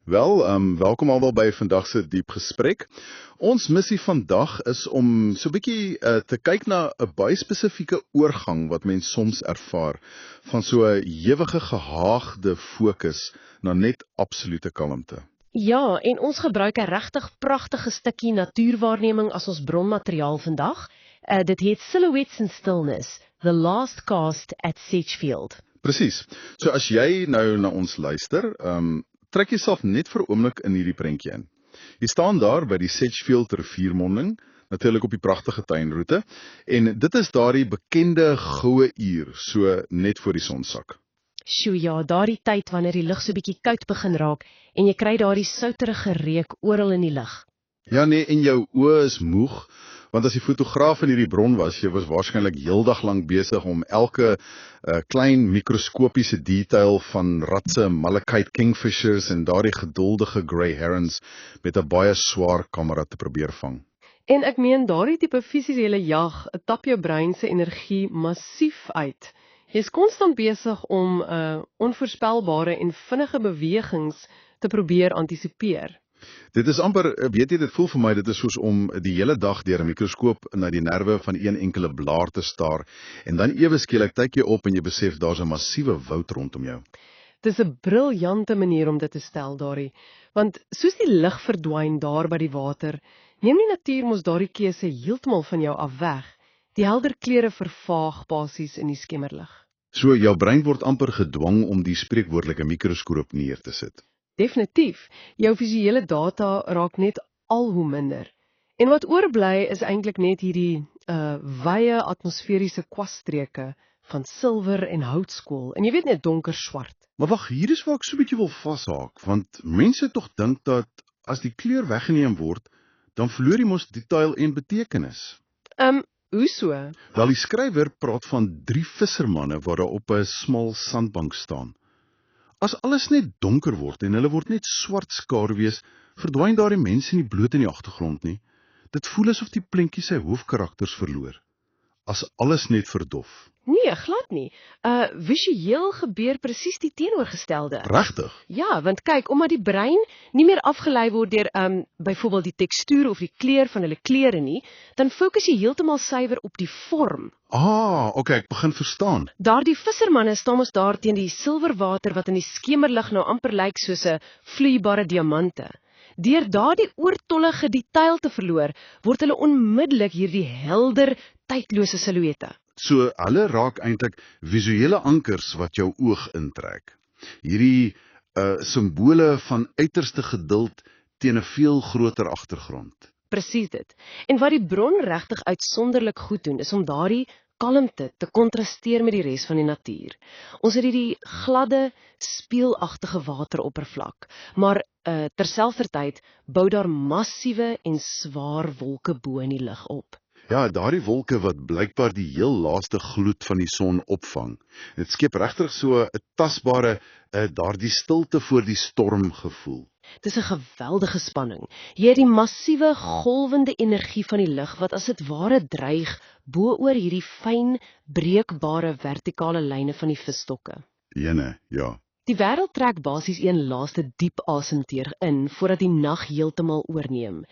Welkom almal by vandag se diep gesprek. Ons missie vandag is om so 'n bietjie te kyk na 'n baie spesifieke oorgang wat mens soms ervaar van so 'n ewige gehaagde fokus na net absolute kalmte. Ja, en ons gebruik 'n regtig pragtige stukkie natuurwaarneming as ons bronmateriaal vandag. Dit heet Silhouettes in Stillness, The Last Cast at Sedgefield. Presies. So as jy nou na ons luister, trek jouself net vir 'n oomblik in hierdie prentjie in. Jy staan daar by die Sedgefield riviermonding, natuurlik op die pragtige tuinroete, en dit is daardie bekende goue uur, so net voor die son sak. Sjoe ja, daardie tyd wanneer die lug so bietjie koud begin raak en jy kry daardie souterige reuk oral in die lug. Ja nee, en jou oë is moeg, want as die fotograaf in hierdie bron was, jy was waarskynlik heeldag lank besig om elke klein mikroskopiese detail van ratse, malachite kingfishers en daardie geduldige grey herons met 'n baie swaar kamera te probeer vang. En ek meen daardie tipe visuele jag, tap jou brein se energie massief uit. Jy is konstant besig om onvoorspelbare en vinnige bewegings te probeer antisipeer. Dit is amper, weet jy, dit voel vir my, dit is soos om die hele dag deur 'n mikroskoop na die nerve van een enkele blaar te staar, en dan ewe skielik kyk jy op en jy besef daar's 'n massiewe woud rondom jou. Dis 'n briljante manier om dit te stel, Darie, want soos die lig verdwyn daar by die water, neem die natuur mos daardie keuse heeltemal van jou af weg. Die helder kleure vervaag basies in die skemerlig. So jou brein word amper gedwing om die spreekwoordelike mikroskoop neer te sit. Definitief, jou visuele data raak net al hoe minder. En wat oorbly is eintlik net hierdie wye atmosferiese kwaststreke van silwer en houtskool, en jy weet net donker swart. Maar wag, hier is waar ek so 'n bietjie wil vashaak, want mense tog dink dat as die kleur weggeneem word, dan verloor jy mos detail en betekenis. Hoe so? Wel, die skrywer praat van 3 vissermanne wat daar op 'n smal sandbank staan. As alles net donker word en hulle word net swart skaduwees, verdwyn daardie mense nie bloot in die agtergrond nie. Dit voel asof die prentjie sy hoofkarakters verloor. As alles net verdof. Nee, glad nie. Visueel gebeur presies die teenoorgestelde. Regtig? Ja, want kyk, omdat die brein nie meer afgelei word deur byvoorbeeld die tekstuur of die kleur van hulle klere nie, dan fokus jy heeltemal suiwer op die vorm. Okay, ek begin verstaan. Daardie vissermanne staan mos daar teen die silwerwater wat in die skemerlig nou amper lyk soos 'n vloeibare diamante. Deur daardie oortollige detail te verloor, word hulle onmiddellik hierdie helder, tydlose silhouette. So hulle raak eintlik visuele ankers wat jou oog intrek. Hierdie simbole van uiterste geduld teen 'n veel groter agtergrond. Presies dit. En wat die bron regtig uitsonderlik goed doen, is om daardie kalmte te kontrasteer met die res van die natuur. Ons het hierdie gladde, speelagtige wateroppervlak, maar terselfdertyd bou daar massiewe en swaar wolke bo in die lug op. Ja, daardie wolke wat blykbaar die heel laaste gloed van die son opvang. Dit skep regtig so 'n tasbare, daardie stilte voor die storm gevoel. Dis 'n geweldige spanning. Jy het die massiewe, golwende energie van die lug wat as dit ware dreig bo-oor hierdie fyn, breekbare vertikale lyne van die visstokke. Ja. Die wêreld trek basies een laaste diep asemteug in voordat die nag heeltemal oorneem.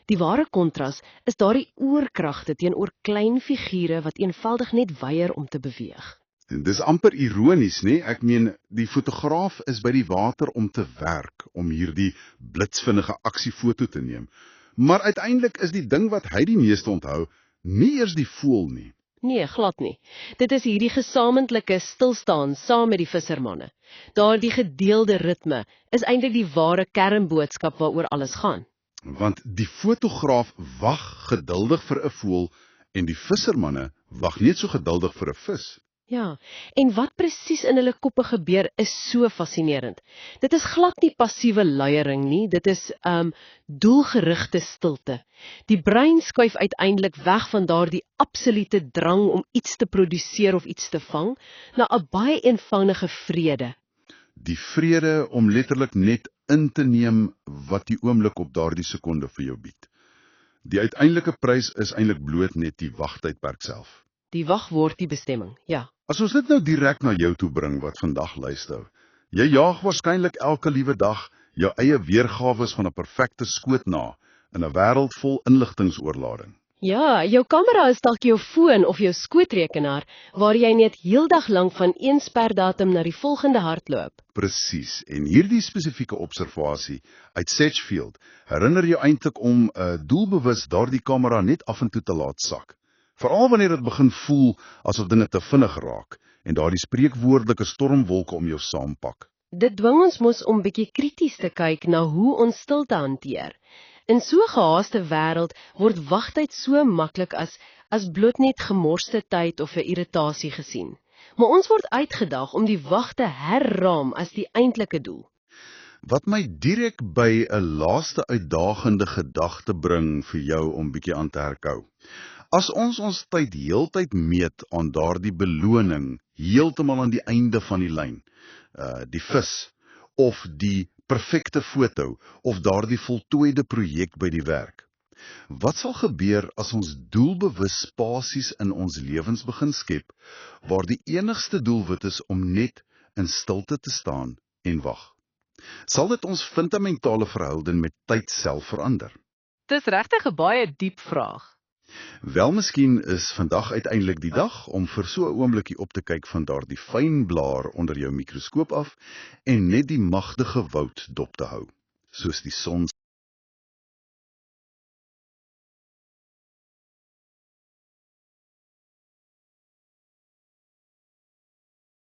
Die ware kontras is daardie oorkragte teenoor klein figure wat eenvoudig net weier om te beweeg. Dis amper ironies, nee? Ek meen, die fotograaf is by die water om te werk, om hierdie blitsvinnige aksiefoto te neem. Maar uiteindelik is die ding wat hy die meeste onthou, nie eers die voël nie. Nee, glad nie. Dit is hierdie gesamentlike stilstaan saam met die vissermanne. Daardie gedeelde ritme is eintlik die ware kernboodskap waaroor alles gaan. Want die fotograaf wag geduldig vir 'n voël en die vissermanne wag net so geduldig vir 'n vis. Ja, en wat presies in hulle koppe gebeur is so fascinerend. Dit is glad nie passiewe luiering nie, dit is doelgerigte stilte. Die brein skuif uiteindelik weg van daardie absolute drang om iets te produseer of iets te vang, na 'n baie eenvoudige vrede. Die vrede om letterlik net in te neem wat die oomblik op daardie sekonde vir jou bied. Die uiteindelike prys is eintlik bloot net die wagtydperk self. Die wag word die bestemming, ja. As ons dit nou direk na jou toe bring wat vandag luister. Jy jaag waarskynlik elke liewe dag jou eie weergawe van 'n perfekte skoot na in 'n wêreld vol inligtingsoorlading. Ja, jou kamera is dalk jou foon of jou skootrekenaar waar jy net heeldag lank van een sperdatum na die volgende hardloop. Presies, en hierdie spesifieke observasie uit Sedgefield herinner jou eintlik om doelbewus daardie kamera net af en toe te laat sak. Veral wanneer dit begin voel asof dinge te vinnig raak en daardie spreekwoordelike stormwolke om jou saampak. Dit dwing ons mos om bietjie krities te kyk na hoe ons stilte hanteer. In so 'n gehaaste wêreld word wagtyd so maklik as bloot net gemorste tyd of 'n irritasie gesien. Maar ons word uitgedaag om die wag te herraam as die eintlike doel. Wat my direk by 'n laaste uitdagende gedagte bring vir jou om bietjie aan te herkou. As ons tyd heeltyd meet aan daardie beloning, heeltemal aan die einde van die lyn, die vis, of die perfekte foto, of daardie voltooide projek by die werk. Wat sal gebeur as ons doelbewus spasies in ons lewens begin skep, waar die enigste doelwit is om net in stilte te staan en wag? Sal dit ons fundamentale verhouding met tyd self verander? Dis regtig 'n baie diep vraag. Wel, miskien is vandag uiteindelik die dag om vir so 'n oombliekie op te kyk van daardie fyn blaar onder jou mikroskoop af en net die magtige woud dop te hou, soos die son